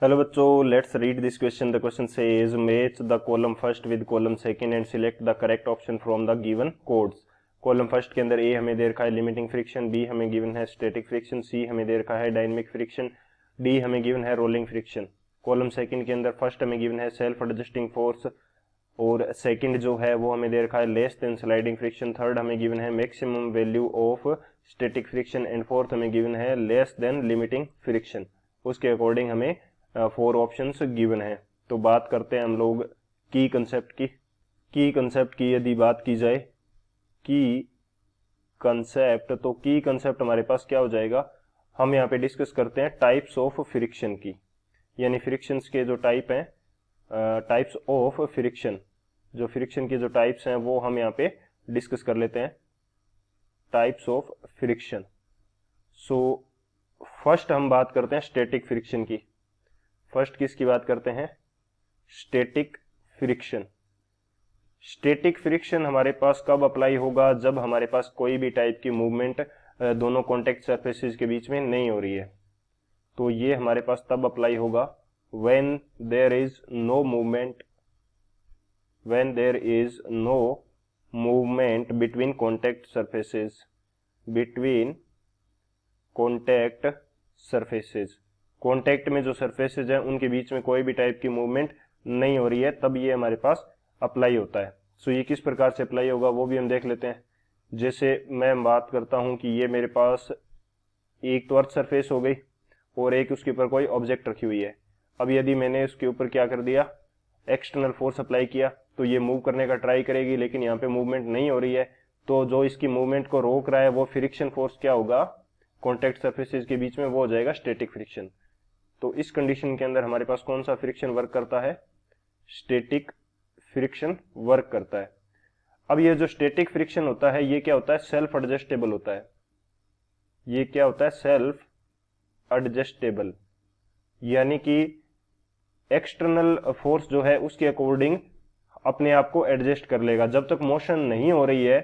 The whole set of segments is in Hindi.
हेलो बच्चों, let's read this question. The question says match the column first with column second and select the correct option from the given codes. Column first के अंदर ए हमें दे रखा है लिमिटिंग फ्रिक्शन, बी हमें गिवन है स्टैटिक फ्रिक्शन, सी हमें दे रखा है डायनेमिक फ्रिक्शन, डी हमें गिवन है रोलिंग फ्रिक्शन। कॉलम सेकंड के अंदर फर्स्ट हमें गिवन है सेल्फ एडजस्टिंग फोर्स और सेकंड जो है वो हमें दे रखा है less than sliding friction. Third हमें गिवन है maximum value of static friction and fourth हमें गिवन है लेस देन लिमिटिंग फ्रिक्शन। उसके अकॉर्डिंग हमें 4 ऑप्शंस गिवन है। तो बात करते हैं हम लोग की कंसेप्ट की। यदि बात की जाए की कंसेप्ट, तो की कंसेप्ट हमारे पास क्या हो जाएगा, हम यहाँ पे डिस्कस करते हैं टाइप्स ऑफ फ्रिक्शन की, यानी फ्रिक्शंस के जो टाइप हैं, टाइप्स ऑफ फ्रिक्शन, जो फ्रिक्शन के जो टाइप्स हैं वो हम यहाँ पे डिस्कस कर लेते हैं। Types of friction. So first हम बात करते हैं स्टैटिक फ्रिक्शन की। फर्स्ट किसकी बात करते हैं? Static friction. स्टैटिक फ्रिक्शन हमारे पास कब अप्लाई होगा? जब हमारे पास कोई भी टाइप की मूवमेंट दोनों कॉन्टेक्ट सरफेसेस के बीच में नहीं हो रही है। तो ये हमारे पास तब अप्लाई होगा when there is no movement, when there is no movement between contact surfaces, between contact surfaces, contact में जो सरफेसेज हैं उनके बीच में कोई भी टाइप की मूवमेंट नहीं हो रही है, तब ये हमारे पास अप्लाई होता है। सो ये किस प्रकार से अप्लाई होगा वो भी हम देख लेते हैं। जैसे मैं बात करता हूं कि ये मेरे पास एक तो अर्थ सरफेस हो गई और एक उसके ऊपर कोई ऑब्जेक्ट रखी हुई है। अब यदि मैंने उसके ऊपर क्या कर दिया, एक्सटर्नल फोर्स अप्लाई किया, तो ये मूव करने का ट्राई करेगी, लेकिन यहाँ पे मूवमेंट नहीं हो रही है। तो जो इसकी मूवमेंट को रोक रहा है वो फ्रिक्शन फोर्स क्या होगा, कॉन्टैक्ट सरफेसेस के बीच में, वो हो जाएगा स्टैटिक फ्रिक्शन। तो इस कंडीशन के अंदर हमारे पास कौन सा फ्रिक्शन वर्क करता है? स्टैटिक फ्रिक्शन वर्क करता है। अब ये जो स्टैटिक फ्रिक्शन होता है ये क्या होता है? सेल्फ एडजस्टेबल होता है। ये क्या होता है? सेल्फ एडजस्टेबल, यानी कि एक्सटर्नल फोर्स जो है उसके अकॉर्डिंग अपने आप को एडजस्ट कर लेगा। जब तक मोशन नहीं हो रही है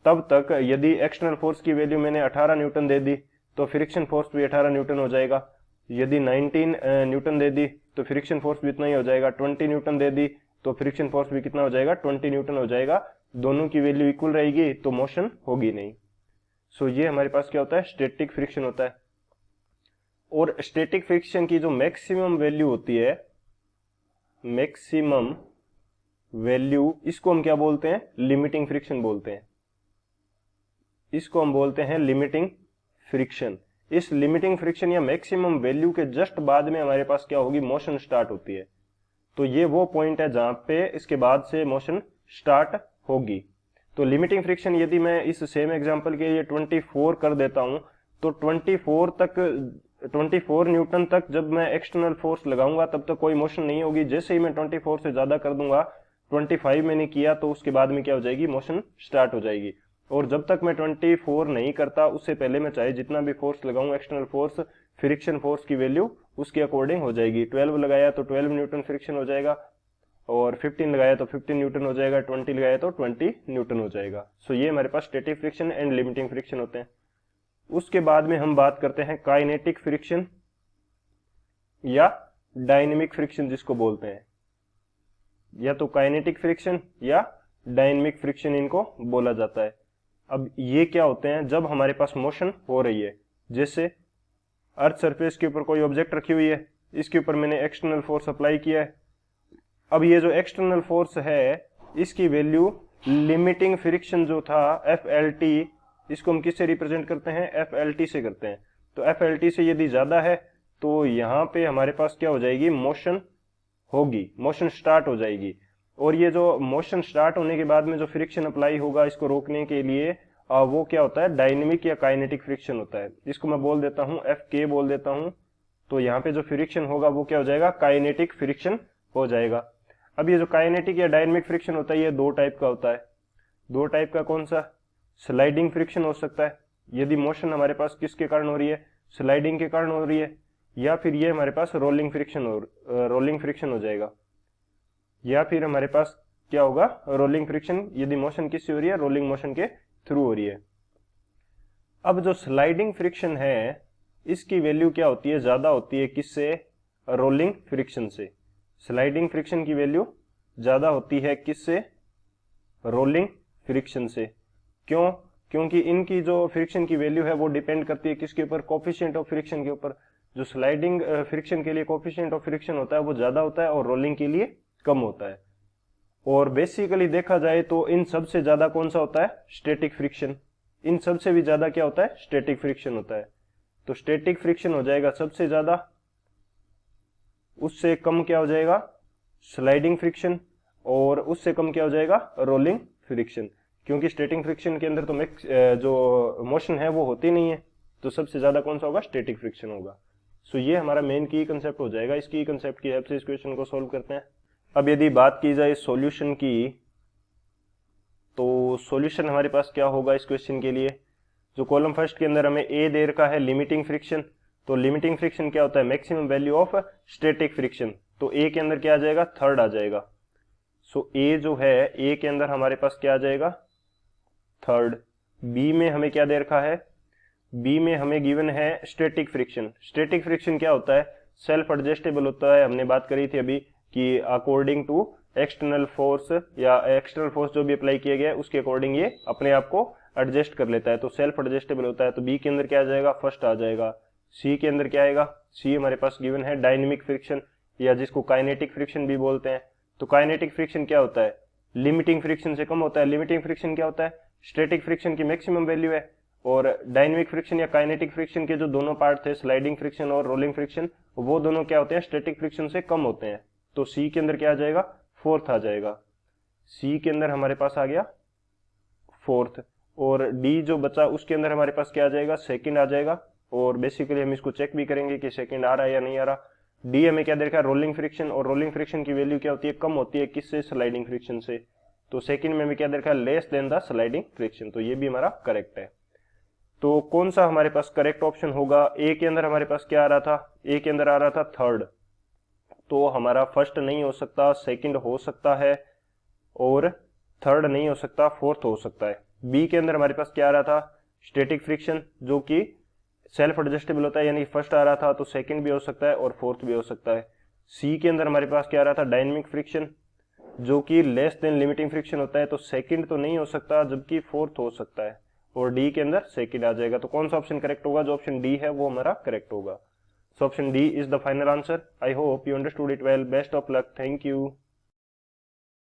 तब तक यदि एक्सटर्नल फोर्स की वैल्यू मैंने 18 न्यूटन दे दी तो फ्रिक्शन फोर्स भी 18 न्यूटन हो जाएगा। यदि 19 न्यूटन दे दी तो फ्रिक्शन फोर्स भी इतना ही हो जाएगा। 20 न्यूटन दे दी तो फ्रिक्शन फोर्स भी कितना हो जाएगा? 20 न्यूटन हो जाएगा। दोनों की वैल्यू इक्वल रहेगी तो मोशन होगी नहीं। सो ये हमारे पास क्या होता है? स्टैटिक फ्रिक्शन होता है। और स्टैटिक फ्रिक्शन की जो मैक्सिमम वैल्यू होती है, मैक्सिमम वैल्यू, इसको हम क्या बोलते हैं? लिमिटिंग फ्रिक्शन बोलते हैं। इसको हम बोलते हैं लिमिटिंग फ्रिक्शन। इस लिमिटिंग फ्रिक्शन या मैक्सिमम वैल्यू के जस्ट बाद में हमारे पास क्या होगी? मोशन स्टार्ट होती है। तो ये वो पॉइंट है जहां पे इसके बाद से मोशन स्टार्ट होगी। तो लिमिटिंग फ्रिक्शन यदि मैं इस सेम एग्जांपल के लिए 24 कर देता हूं तो 24 न्यूटन तक जब मैं एक्सटर्नल फोर्स लगाऊंगा तब तक कोई मोशन नहीं होगी। जैसे ही मैं 24 से ज्यादा कर दूंगा, 25 मैंने किया, तो उसके बाद में क्या हो जाएगी? मोशन स्टार्ट हो जाएगी। और जब तक मैं 24 नहीं करता उससे पहले मैं चाहे जितना भी फोर्स लगाऊं, एक्सटर्नल फोर्स, फ्रिक्शन फोर्स की वैल्यू उसके अकॉर्डिंग हो जाएगी। 12 लगाया तो 12 न्यूटन फ्रिक्शन हो जाएगा, और 15 लगाया तो 15 न्यूटन हो जाएगा, 20 लगाया तो 20 न्यूटन हो जाएगा। सो ये हमारे पास static friction and limiting friction होते हैं। उसके बाद में हम बात करते हैं काइनेटिक फ्रिक्शन या डायनेमिक फ्रिक्शन जिसको बोलते हैं। या तो काइनेटिक फ्रिक्शन या डायनेमिक फ्रिक्शन इनको बोला जाता है। अब ये क्या होते हैं? जब हमारे पास मोशन हो रही है, जैसे अर्थ सरफेस के ऊपर कोई ऑब्जेक्ट रखी हुई है, इसके ऊपर मैंने एक्सटर्नल फोर्स अप्लाई किया है। अब ये जो एक्सटर्नल फोर्स है इसकी वैल्यू लिमिटिंग फ्रिक्शन जो था FLT, इसको हम किससे रिप्रेजेंट करते हैं? FLT से करते हैं। तो FLT से यदि ज्यादा है तो यहाँ पे हमारे पास क्या हो जाएगी? मोशन होगी, मोशन स्टार्ट हो जाएगी। और ये जो मोशन स्टार्ट होने के बाद में जो फ्रिक्शन अप्लाई होगा इसको रोकने के लिए, वो क्या होता है? डायनेमिक या काइनेटिक फ्रिक्शन होता है। इसको मैं बोल देता हूं, FK बोल देता हूं। तो यहाँ पे जो फ्रिक्शन होगा वो क्या हो जाएगा? काइनेटिक फ्रिक्शन हो जाएगा। अब ये जो काइनेटिक या डायनेमिक फ्रिक्शन होता है ये दो टाइप का होता है। दो टाइप का कौन सा? स्लाइडिंग फ्रिक्शन हो सकता है, यदि मोशन हमारे पास किसके कारण हो रही है? स्लाइडिंग के कारण हो रही है। या फिर ये हमारे पास रोलिंग फ्रिक्शन हो जाएगा। या फिर हमारे पास क्या होगा? रोलिंग फ्रिक्शन, यदि मोशन किससे हो रही है? रोलिंग मोशन के थ्रू हो रही है। अब जो स्लाइडिंग फ्रिक्शन है इसकी वैल्यू क्या होती है? ज्यादा होती है किससे? रोलिंग फ्रिक्शन से। स्लाइडिंग फ्रिक्शन की वैल्यू ज्यादा होती है किससे? रोलिंग फ्रिक्शन से। क्यों? क्योंकि इनकी जो फ्रिक्शन की वैल्यू है वो डिपेंड करती है किसके ऊपर? कोफिशिएंट ऑफ फ्रिक्शन के ऊपर। जो स्लाइडिंग फ्रिक्शन के लिए कोफिशिएंट ऑफ फ्रिक्शन होता है वो ज्यादा होता है और रोलिंग के लिए कम होता है। और बेसिकली देखा जाए तो इन सबसे ज्यादा कौन सा होता है? Static friction. इन सबसे भी ज्यादा क्या होता है? स्टैटिक फ्रिक्शन होता है। तो स्टैटिक फ्रिक्शन हो जाएगा सबसे ज्यादा, उससे कम क्या हो जाएगा? स्लाइडिंग फ्रिक्शन, और उससे कम क्या हो जाएगा? Rolling friction. क्योंकि स्टैटिक फ्रिक्शन के अंदर तो जो मोशन है वो होती नहीं है, तो सबसे ज्यादा कौन सा होगा? स्टैटिक फ्रिक्शन होगा। सो ये हमारा मेन की कंसेप्ट हो जाएगा। इस की कंसेप्ट की हेल्प से इस क्वेश्चन को सोल्व करते हैं। अब यदि बात की जाए सॉल्यूशन की, तो सॉल्यूशन हमारे पास क्या होगा इस क्वेश्चन के लिए? जो कॉलम फर्स्ट के अंदर हमें ए दे रखा है लिमिटिंग फ्रिक्शन, तो लिमिटिंग फ्रिक्शन क्या होता है? Maximum value of static friction. तो ए के अंदर क्या आ जाएगा? थर्ड आ जाएगा। सो ए जो है, ए के अंदर हमारे पास क्या आ जाएगा? थर्ड। बी में हमें क्या दे रखा है? बी में हमें गिवन है स्टैटिक फ्रिक्शन। स्टैटिक फ्रिक्शन क्या होता है? सेल्फ एडजस्टेबल होता है। हमने बात करी थी अभी कि अकॉर्डिंग टू एक्सटर्नल फोर्स या एक्सटर्नल फोर्स जो भी अप्लाई किया गया है उसके अकॉर्डिंग ये अपने आप को एडजस्ट कर लेता है, तो सेल्फ एडजस्टेबल होता है। तो बी के अंदर क्या आ जाएगा? फर्स्ट आ जाएगा। सी के अंदर क्या आएगा? सी हमारे पास गिवन है डायनेमिक फ्रिक्शन, या जिसको काइनेटिक फ्रिक्शन भी बोलते हैं। तो काइनेटिक फ्रिक्शन क्या होता है? लिमिटिंग फ्रिक्शन से कम होता है। लिमिटिंग फ्रिक्शन क्या होता है? स्टैटिक फ्रिक्शन की मैक्सिमम वैल्यू है। और डायनेमिक फ्रिक्शन या काइनेटिक फ्रिक्शन के जो दोनों पार्ट थे, स्लाइडिंग फ्रिक्शन और रोलिंग फ्रिक्शन, वो दोनों क्या होते हैं? स्टैटिक फ्रिक्शन से कम होते हैं। तो सी के अंदर क्या आ जाएगा? फोर्थ आ जाएगा। सी के अंदर हमारे पास आ गया फोर्थ। और डी जो बचा उसके अंदर हमारे पास क्या आ जाएगा? सेकंड आ जाएगा। और बेसिकली हम इसको चेक भी करेंगे कि सेकंड आ रहा है या नहीं आ रहा। डी हमें क्या देखा? रोलिंग फ्रिक्शन, और रोलिंग फ्रिक्शन की वैल्यू क्या होती है? कम होती है किससे? स्लाइडिंग फ्रिक्शन से। तो सेकंड में हमें क्या देखा? Less than the sliding friction. तो ये भी हमारा करेक्ट है। तो कौन सा हमारे पास करेक्ट ऑप्शन होगा? ए के अंदर हमारे पास क्या आ रहा था? ए के अंदर आ रहा था थर्ड। तो हमारा फर्स्ट नहीं हो सकता, सेकंड हो सकता है, और थर्ड नहीं हो सकता, फोर्थ हो सकता है। बी के अंदर हमारे पास क्या आ रहा था? स्टैटिक फ्रिक्शन, जो कि सेल्फ एडजस्टेबल होता है, यानी फर्स्ट आ रहा था, तो सेकंड भी हो सकता है और फोर्थ भी हो सकता है। सी के अंदर हमारे पास क्या आ रहा था? डायनेमिक फ्रिक्शन, जो कि लेस देन लिमिटिंग फ्रिक्शन होता है, तो सेकंड तो नहीं हो सकता, जबकि फोर्थ हो सकता है। और डी के अंदर सेकंड आ जाएगा। तो कौन सा ऑप्शन करेक्ट होगा? जो ऑप्शन डी है वो हमारा करेक्ट होगा। So option D is the final answer. I hope you understood it well. Best of luck. Thank you.